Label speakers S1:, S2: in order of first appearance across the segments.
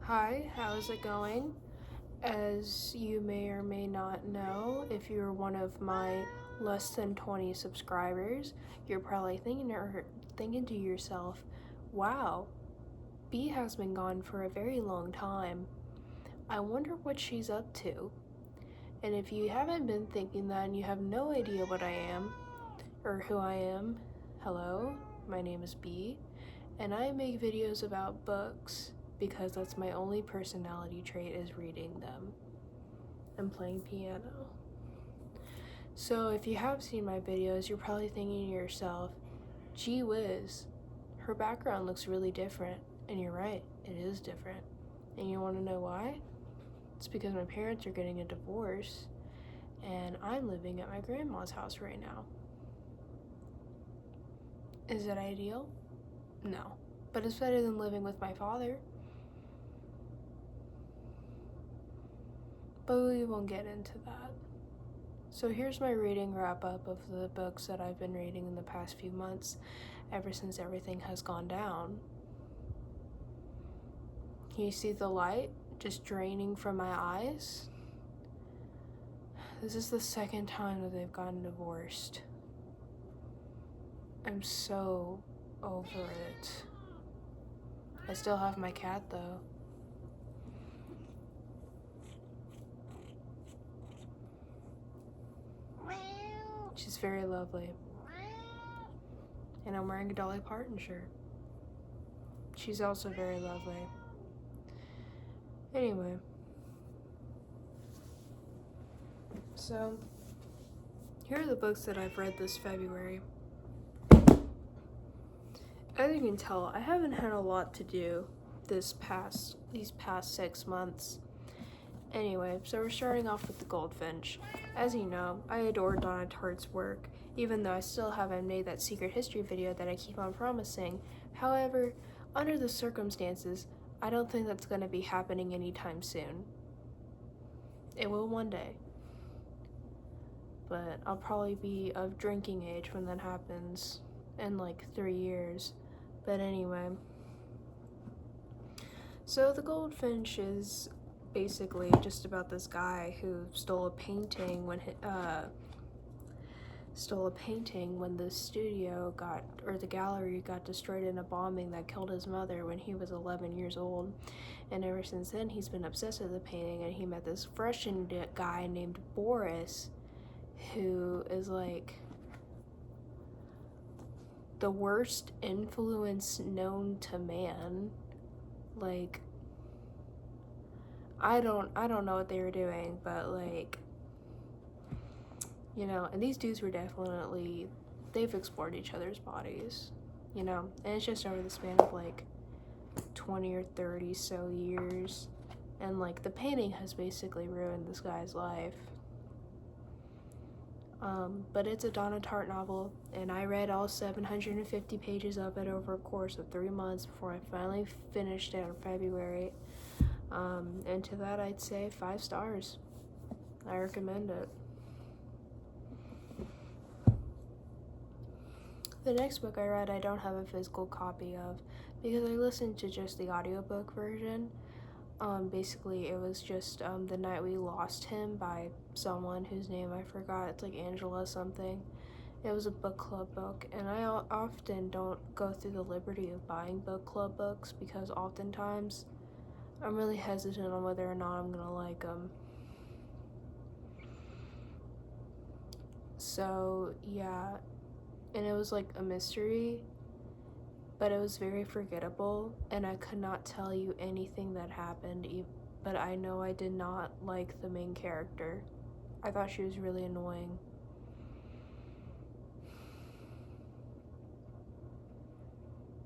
S1: Hi, how's it going? As you may or may not know, if you're one of my less than 20 subscribers, you're probably thinking to yourself, wow, B has been gone for a very long time. I wonder what she's up to. And if you haven't been thinking that and you have no idea what I am or who I am, hello, my name is B, and I make videos about books because that's my only personality trait is reading them and playing piano. So if you have seen my videos, you're probably thinking to yourself, gee whiz, her background looks really different. And you're right, it is different. And you want to know why? It's because my parents are getting a divorce and I'm living at my grandma's house right now. Is it ideal? No. But it's better than living with my father. But we won't get into that. So here's my reading wrap up of the books that I've been reading in the past few months, ever since everything has gone down. Can you see the light just draining from my eyes? This is the second time that they've gotten divorced. I'm so over it. I still have my cat though. She's very lovely. And I'm wearing a Dolly Parton shirt. She's also very lovely. Anyway. So, here are the books that I've read this February. As you can tell, I haven't had a lot to do these past 6 months. Anyway, so we're starting off with The Goldfinch. As you know, I adore Donna Tartt's work, even though I still haven't made that secret history video that I keep on promising. However, under the circumstances, I don't think that's going to be happening anytime soon. It will one day. But I'll probably be of drinking age when that happens in like 3 years. But anyway. So The Goldfinch is basically just about this guy who stole a painting when the studio the gallery got destroyed in a bombing that killed his mother when he was 11 years old. And ever since then, he's been obsessed with the painting, and he met this Russian guy named Boris, who is like the worst influence known to man. Like, I don't know what they were doing, but like, and these dudes were they've explored each other's bodies, and it's just over the span of like 20 or 30 so years, and like the painting has basically ruined this guy's life. But it's a Donna Tartt novel, and I read all 750 pages of it over a course of 3 months before I finally finished it in February. And to that I'd say 5 stars. I recommend it. The next book I read I don't have a physical copy of because I listened to just the audiobook version. Basically it was just The Night We Lost Him by someone whose name I forgot. It's like Angela something. It was a book club book, and I often don't go through the liberty of buying book club books because oftentimes I'm really hesitant on whether or not I'm gonna like them. So yeah, and it was like a mystery, but it was very forgettable, and I could not tell you anything that happened, but I know I did not like the main character. I thought she was really annoying.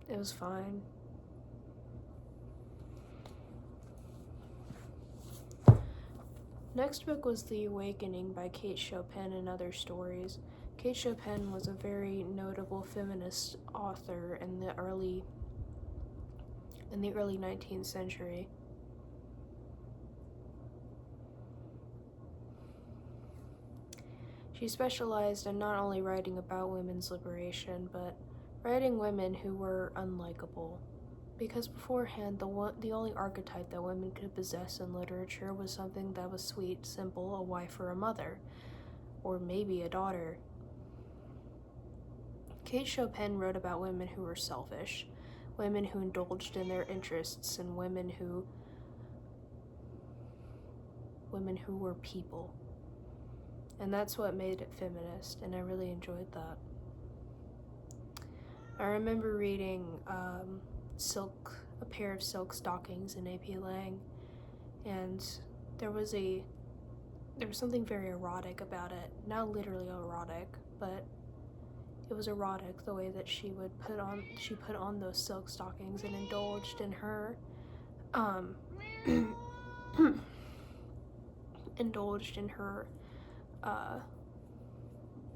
S1: It was fine. Next book was The Awakening by Kate Chopin and Other Stories. Kate Chopin was a very notable feminist author in the early 19th century. She specialized in not only writing about women's liberation, but writing women who were unlikable, Because beforehand, the only archetype that women could possess in literature was something that was sweet, simple, a wife or a mother, or maybe a daughter. Kate Chopin wrote about women who were selfish, women who indulged in their interests, and women who were people. And that's what made it feminist, and I really enjoyed that. I remember reading A Pair of Silk Stockings in A.P. Lang, and there was something very erotic about it. Not literally erotic, but it was erotic the way that she put on those silk stockings and indulged in her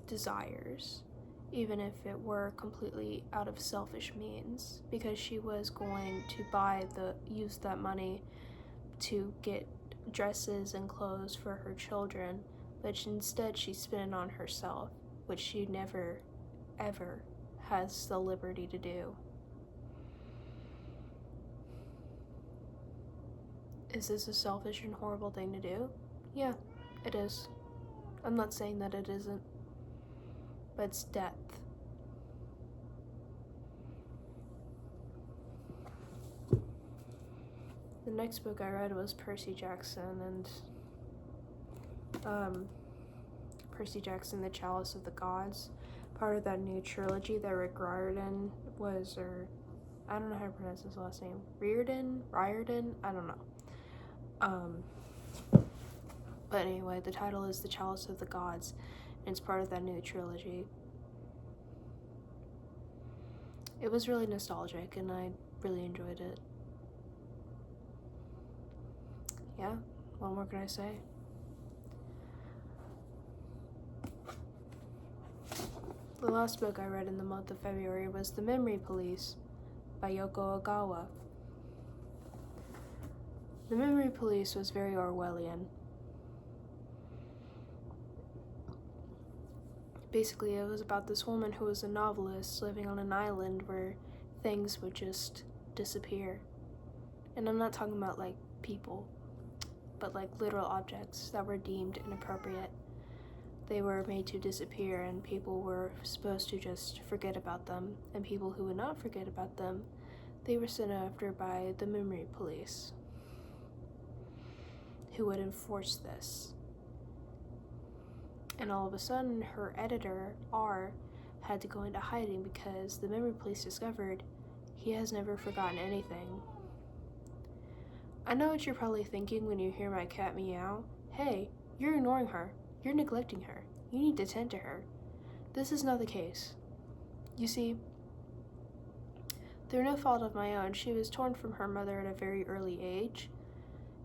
S1: desires, even if it were completely out of selfish means, because she was going to use that money to get dresses and clothes for her children, but instead she spent it on herself, which she never, ever has the liberty to do. Is this a selfish and horrible thing to do? Yeah, it is. I'm not saying that it isn't, but it's death. The next book I read was Percy Jackson, and Percy Jackson, The Chalice of the Gods, part of that new trilogy that Rick Riordan was, or I don't know how to pronounce his last name. Riordan? I don't know. But anyway, the title is The Chalice of the Gods, and it's part of that new trilogy. It was really nostalgic, and I really enjoyed it. Yeah, what more can I say? The last book I read in the month of February was The Memory Police by Yoko Ogawa. The Memory Police was very Orwellian. Basically, it was about this woman who was a novelist living on an island where things would just disappear. And I'm not talking about like people, but like literal objects that were deemed inappropriate. They were made to disappear, and people were supposed to just forget about them, and people who would not forget about them, they were sent after by the Memory Police, who would enforce this. And all of a sudden, her editor, R, had to go into hiding because the Memory Police discovered he has never forgotten anything. I know what you're probably thinking when you hear my cat meow. Hey, you're ignoring her. You're neglecting her. You need to tend to her. This is not the case. You see, through no fault of my own, she was torn from her mother at a very early age,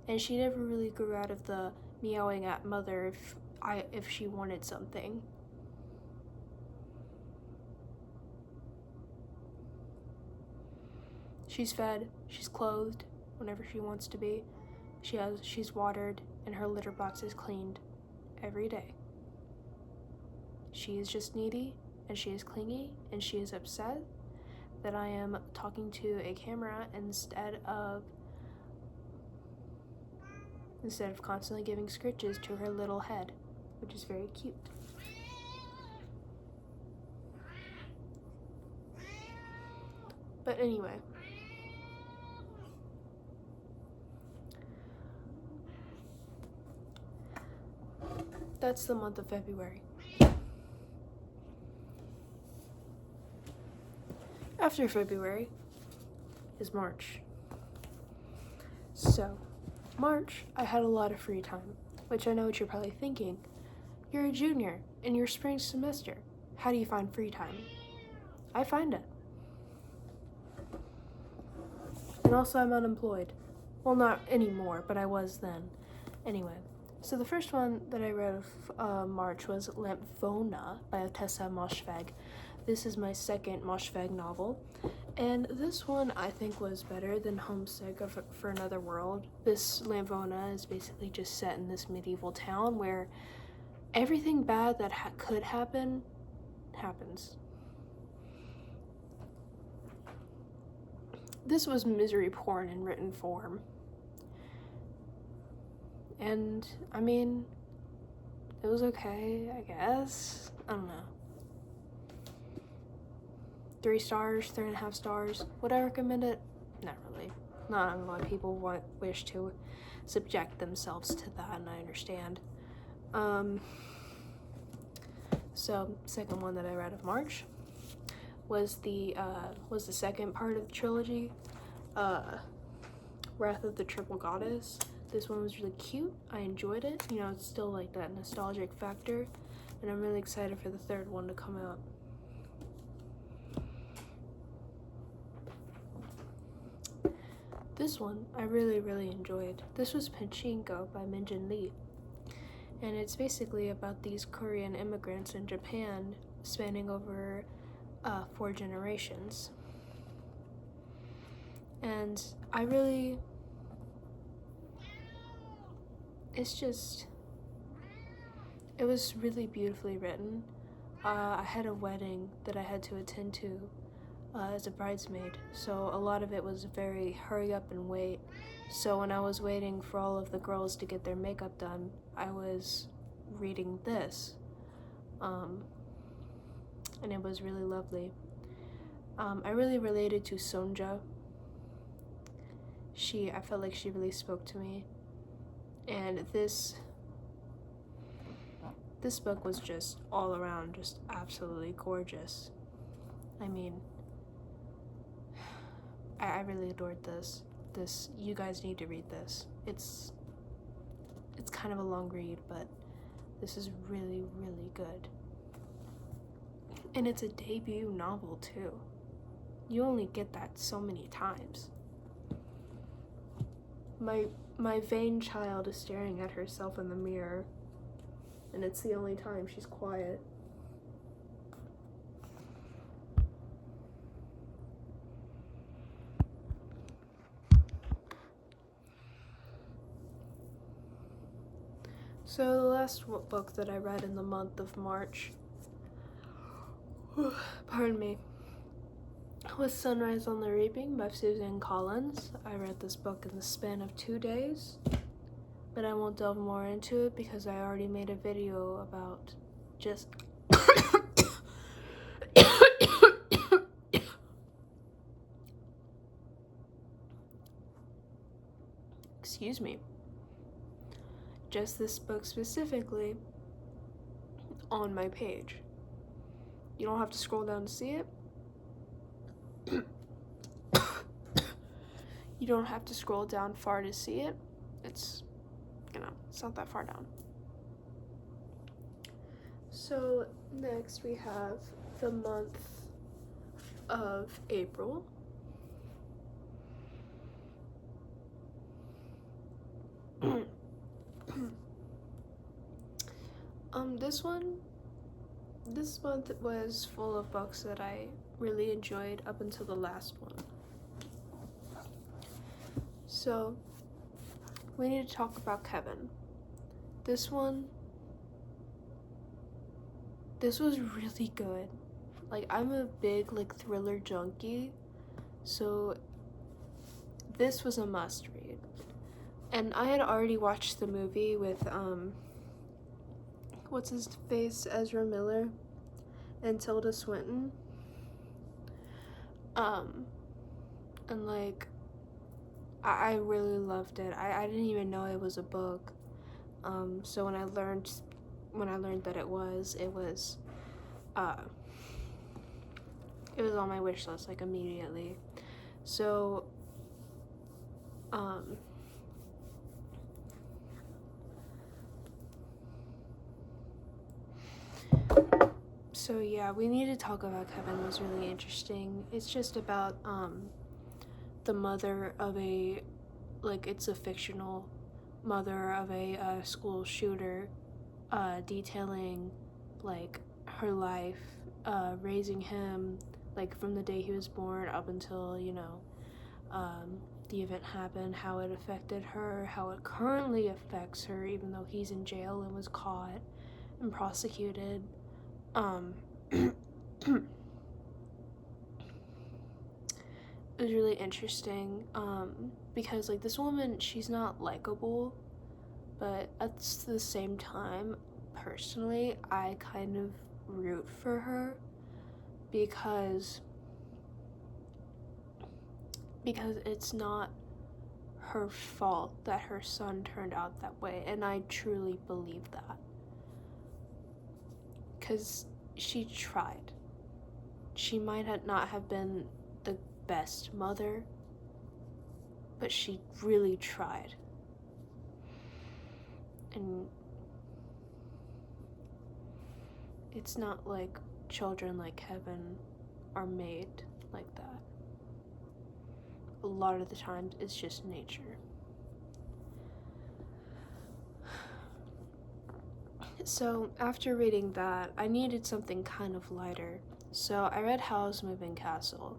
S1: and she never really grew out of the meowing at mother if she wanted something. She's fed, she's clothed whenever she wants to be. She's watered, and her litter box is cleaned every day. She is just needy, and she is clingy, and she is upset that I am talking to a camera instead of constantly giving scritches to her little head, which is very cute. But anyway, that's the month of February. After February is March. So, March, I had a lot of free time, which I know what you're probably thinking. You're a junior in your spring semester. How do you find free time? I find it. And also, I'm unemployed. Well, not anymore, but I was then. Anyway, so the first one that I read of March was Lampvona by Tessa Moshfegh. This is my second Moshfegh novel, and this one I think was better than Homesick for Another World. This Lampvona is basically just set in this medieval town where everything bad that could happen happens. this was misery porn in written form. And, I mean, it was okay, I guess. I don't know. 3 stars, 3.5 stars. Would I recommend it? Not really. Not why people wish to subject themselves to that, and I understand. So, second one that I read of March was the second part of the trilogy, Wrath of the Triple Goddess. This one was really cute. I enjoyed it. You know, it's still like that nostalgic factor, and I'm really excited for the third one to come out. This one I really, really enjoyed. This was Pachinko by Minjin Lee. And it's basically about these Korean immigrants in Japan spanning over 4 generations. And it was really beautifully written. I had a wedding that I had to attend to as a bridesmaid, so a lot of it was very hurry up and wait. So when I was waiting for all of the girls to get their makeup done, I was reading this, and it was really lovely. I really related to Sonja. I felt like she really spoke to me, and this book was just all around just absolutely gorgeous. I mean, I really adored this. You guys need to read this. It's kind of a long read, but this is really, really good. And it's a debut novel too. You only get that so many times. My vain child is staring at herself in the mirror, and it's the only time she's quiet. So the last book that I read in the month of March, pardon me, was Sunrise on the Reaping by Susan Collins. I read this book in the span of 2 days, but I won't delve more into it because I already made a video about just excuse me, just this book specifically on my page. You don't have to scroll down to see it. You don't have to scroll down far to see it. It's not that far down. So next we have the month of April. This month was full of books that I really enjoyed up until the last one. So, we need to talk about Kevin. This was really good. Like, I'm a big, thriller junkie, so this was a must read. And I had already watched the movie with, what's his face, Ezra Miller and Tilda Swinton. And I really loved it. I didn't even know it was a book. So when I learned that it was on my wish list immediately. So So yeah, we need to talk about Kevin. It was really interesting. It's just about the mother of it's a fictional mother of a school shooter, detailing her life, raising him from the day he was born up until the event happened, how it affected her, how it currently affects her, even though he's in jail and was caught and prosecuted. it was really interesting, because like this woman, she's not likable, but at the same time, personally, I kind of root for her because it's not her fault that her son turned out that way, and I truly believe that. Because she tried. She might not have been the best mother, but she really tried. And it's not like children like Kevin are made like that. A lot of the times it's just nature. So after reading that, I needed something kind of lighter. So I read Howl's Moving Castle,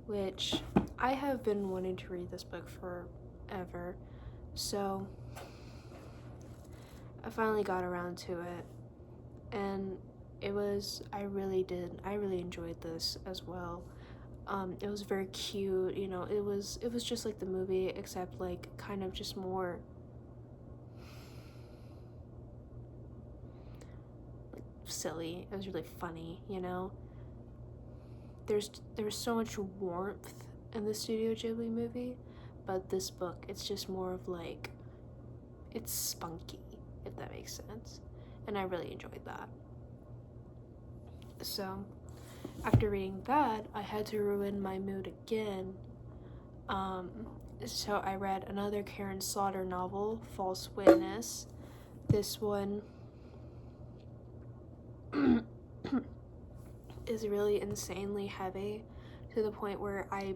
S1: which I have been wanting to read this book forever. So I finally got around to it, and I really enjoyed this as well. It was very cute, you know, it was just like the movie, except like kind of just more like silly. It was really funny, you know. There was so much warmth in the Studio Ghibli movie, but this book, it's just more of like, it's spunky, if that makes sense, and I really enjoyed that. So after reading that, I had to ruin my mood again. So I read another Karen Slaughter novel, False Witness. This one is really insanely heavy, to the point where I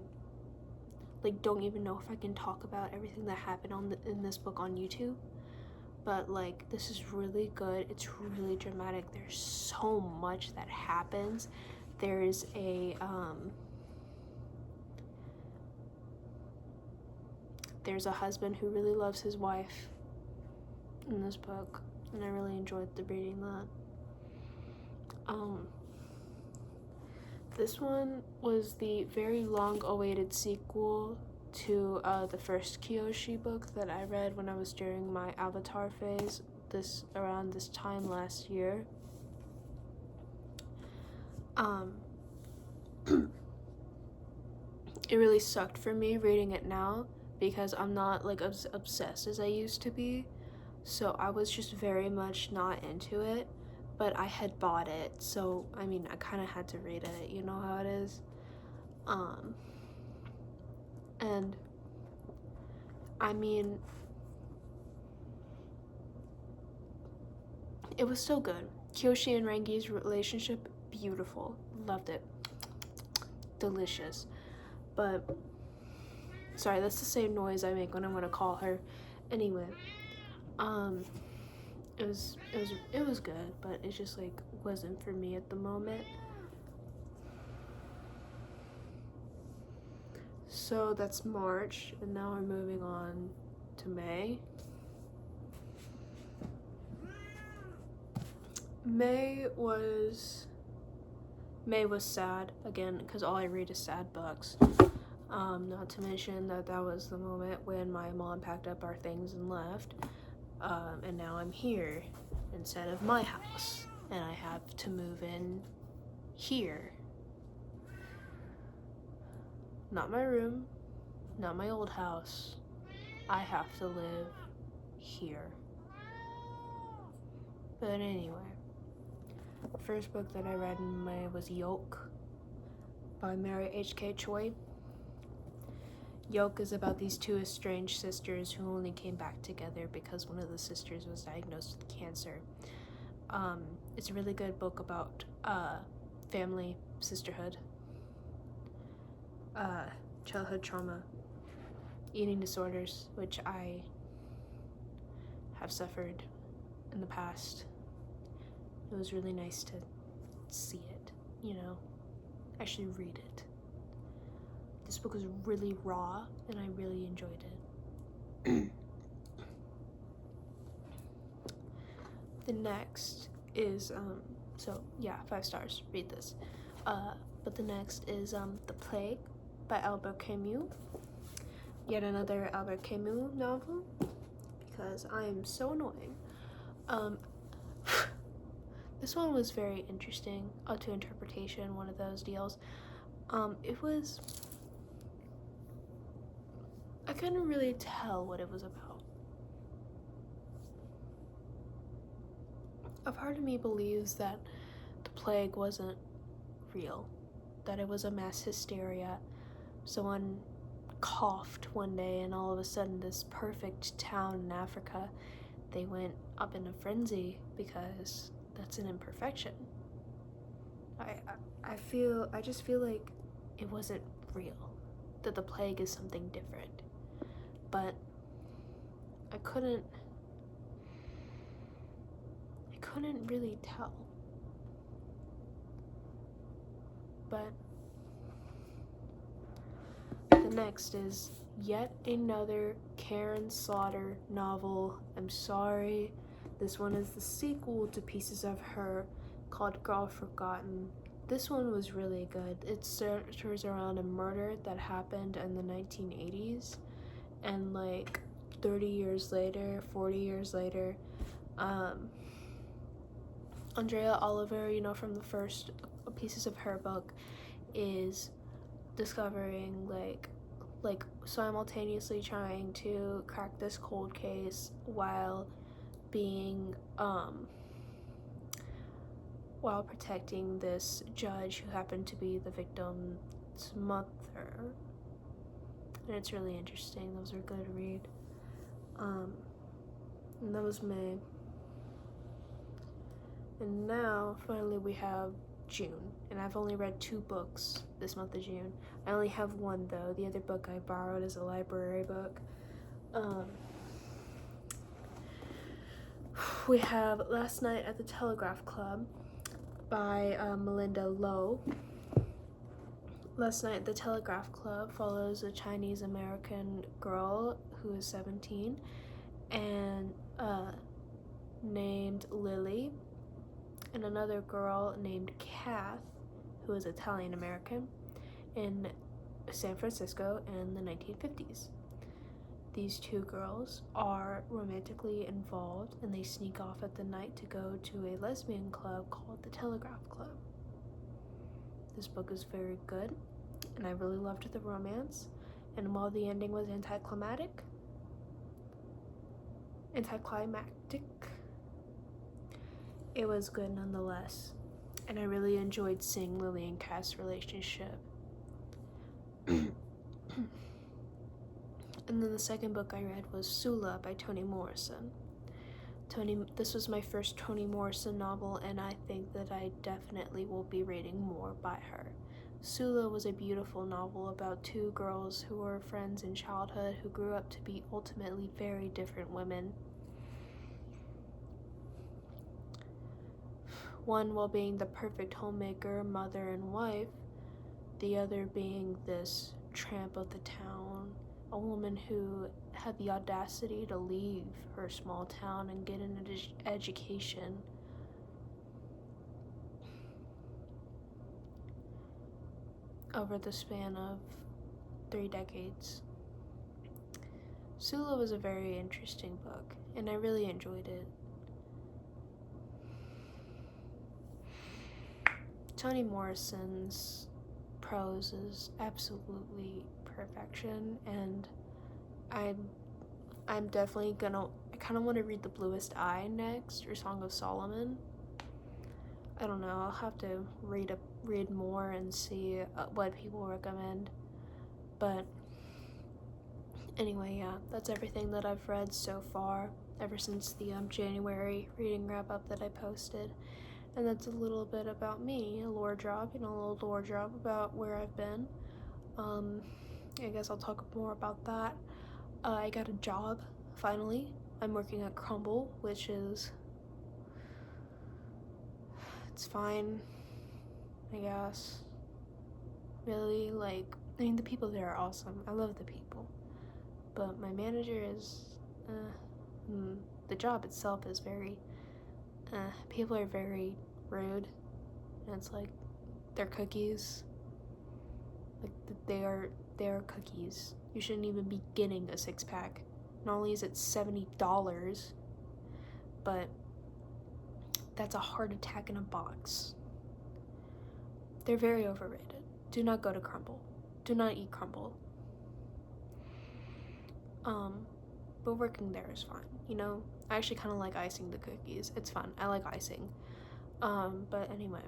S1: like don't even know if I can talk about everything that happened in this book on YouTube. But like, this is really good. It's really dramatic. There's so much that happens. There's a husband who really loves his wife in this book, and I really enjoyed reading that. This one was the very long-awaited sequel to the first Kyoshi book that I read when I was during my Avatar phase, around this time last year. It really sucked for me reading it now, because I'm not like obsessed as I used to be, so I was just very much not into it, but I had bought it, so I mean, I kind of had to read it, you know how it is. And I mean, it was still good. Kyoshi and Rangi's relationship, beautiful. Loved it. Delicious. But sorry, that's the same noise I make when I want to call her. Anyway, it was good, but it just like wasn't for me at the moment. So that's March, and now we're moving on to May. May was sad again, because all I read is sad books. Not to mention that was the moment when my mom packed up our things and left, and now I'm here instead of my house, and I have to move in here. Not my room, not my old house. I have to live here. But anyway, the first book that I read in May was Yoke by Mary H.K. Choi. Yoke is about these two estranged sisters who only came back together because one of the sisters was diagnosed with cancer. It's a really good book about family, sisterhood, childhood trauma, eating disorders, which I have suffered in the past. It was really nice to see it, you know, actually read it. This book was really raw, and I really enjoyed it. The next is, 5 stars, read this. But the next is The Plague by Albert Camus. Yet another Albert Camus novel, because I am so annoying. This one was very interesting, up to interpretation, one of those deals. It was, I couldn't really tell what it was about. A part of me believes that the plague wasn't real, that it was a mass hysteria. Someone coughed one day and all of a sudden this perfect town in Africa, they went up in a frenzy because that's an imperfection. I just feel like it wasn't real, that the plague is something different. But I couldn't really tell. But the next is yet another Karin Slaughter novel. I'm sorry. This one is the sequel to Pieces of Her, called Girl Forgotten. This one was really good. It centers around a murder that happened in the 1980s, and like 30 years later, 40 years later, Andrea Oliver, from the first Pieces of Her book, is discovering like simultaneously trying to crack this cold case while being while protecting this judge who happened to be the victim's mother. And it's really interesting. Those are good to read. And that was May. And now finally we have June, and I've only read 2 books this month of June. I only have one though. The other book I borrowed is a library book. We have Last Night at the Telegraph Club by Melinda Lo. Last Night at the Telegraph Club follows a Chinese American girl who is 17 and named Lily, and another girl named Kath, who is Italian American, in San Francisco in the 1950s. These 2 girls are romantically involved, and they sneak off at the night to go to a lesbian club called the Telegraph Club. This book is very good, and I really loved the romance, and while the ending was anticlimactic, it was good nonetheless, and I really enjoyed seeing Lily and Cass' relationship. And then the second book I read was Sula by Toni Morrison. This was my first Toni Morrison novel, and I think that I definitely will be reading more by her. Sula was a beautiful novel about 2 girls who were friends in childhood who grew up to be ultimately very different women. One while being the perfect homemaker, mother, and wife, the other being this tramp of the town, a woman who had the audacity to leave her small town and get an education. Over the span of 3 decades. Sula was a very interesting book, and I really enjoyed it. Toni Morrison's prose is absolutely perfection, and I'm definitely I kind of want to read The Bluest Eye next, or Song of Solomon. I don't know, I'll have to read more and see what people recommend. But anyway, yeah, that's everything that I've read so far, ever since the January reading wrap-up that I posted. And that's a little bit about me, a little lore drop about where I've been. I guess I'll talk more about that. I got a job, finally. I'm working at Crumble, which is, it's fine, I guess. Really, the people there are awesome. I love the people. But my manager is, the job itself is very, people are very rude, and it's like, they're cookies. Like, they are cookies. You shouldn't even be getting a 6-pack. Not only is it $70, but that's a heart attack in a box. They're very overrated. Do not go to Crumble. Do not eat Crumble. But working there is fun, you know? I actually kind of like icing the cookies. It's fun. I like icing. But anyway.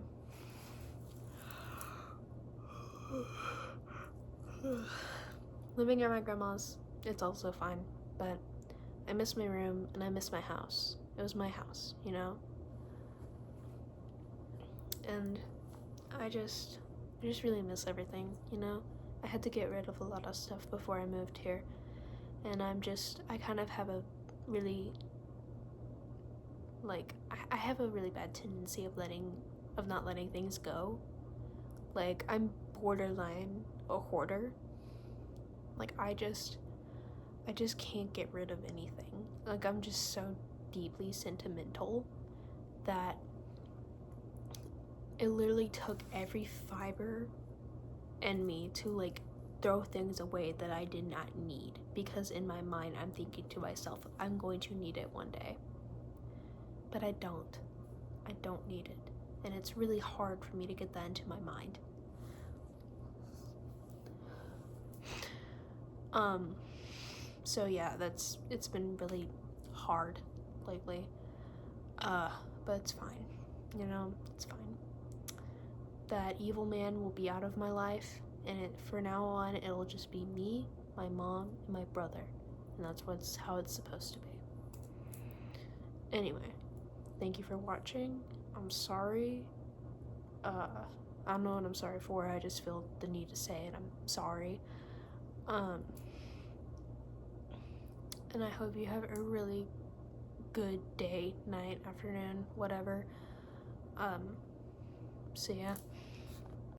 S1: Living at my grandma's, it's also fine, but I miss my room and I miss my house. It was my house, you know? And I just really miss everything, you know? I had to get rid of a lot of stuff before I moved here. And I kind of have a really, like, I have a really bad tendency of not letting things go. Like, I'm borderline a hoarder. Like, I just can't get rid of anything. Like, I'm just so deeply sentimental that it literally took every fiber in me to, like, throw things away that I did not need, because in my mind I'm thinking to myself, I'm going to need it one day. But I don't need it, and it's really hard for me to get that into my mind. So yeah, it's been really hard lately, but it's fine, you know, it's fine. That evil man will be out of my life, and for now on, it'll just be me, my mom, and my brother. And that's how it's supposed to be. Anyway, thank you for watching. I'm sorry. I don't know what I'm sorry for. I just feel the need to say it. I'm sorry. And I hope you have a really good day, night, afternoon, whatever. So yeah.